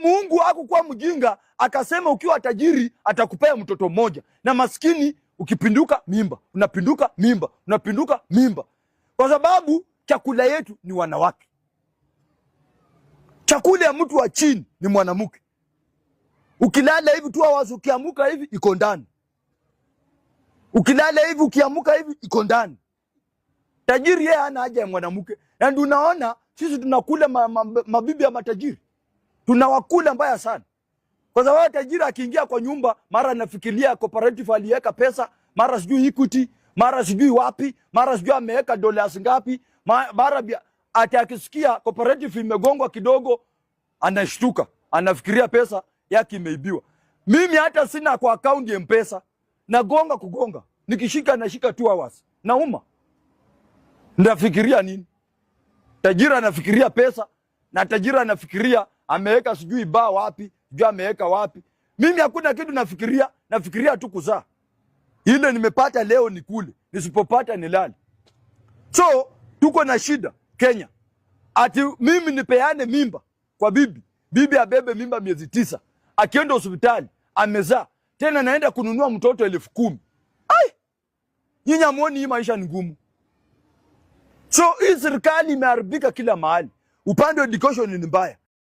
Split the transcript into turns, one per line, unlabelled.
Mungu hakukuwa mjinga akasema ukiwa tajiri atakupea mtoto mmoja, na maskini ukipinduka mimba, unapinduka mimba, unapinduka mimba. Kwa sababu chakula yetu ni wanawake. Chakula ya mtu wa chini ni mwanamke. Ukilala hivi tu wazo, ukiamuka hivi iko ndani. Ukilala hivi ukiamuka hivi iko ndani. Tajiri yeye hana haja ya mwanamke. Na ndio unaona sisi tunakula mabibi ya matajiri. Tunawakula mbaya sana. Kwa sababu tajiri akiingia kwa nyumba, mara anafikiria cooperative aliweka pesa, mara sijui Equity, mara sijui wapi, mara sijui ameweka dollars ngapi, mara atakisikia cooperative imegongwa kidogo anashtuka, anafikiria pesa yake imeibiwa. Mimi hata sina kwa account ya M-Pesa, nagonga kugonga, nikishika nashika 2 hours, nauma. Ndafikiria nini? Tajiri anafikiria pesa, na tajiri anafikiria ameweka sijui ba wapi, sijui ameweka wapi. Mimi hakuna kitu nafikiria, nafikiria tu kuzaa. Ile nimepata leo nikule, nisipopata nilale. So tuko na shida Kenya. Ati mimi nipeane mimba kwa bibi, bibi abebe mimba miezi 9, akienda hospitali amezaa, tena naenda kununua mtoto 10,000. Ai! Nyinyi hamuoni hii maisha ni ngumu? So hii serikali imeharibika kila mahali. Upande wa education ni mbaya.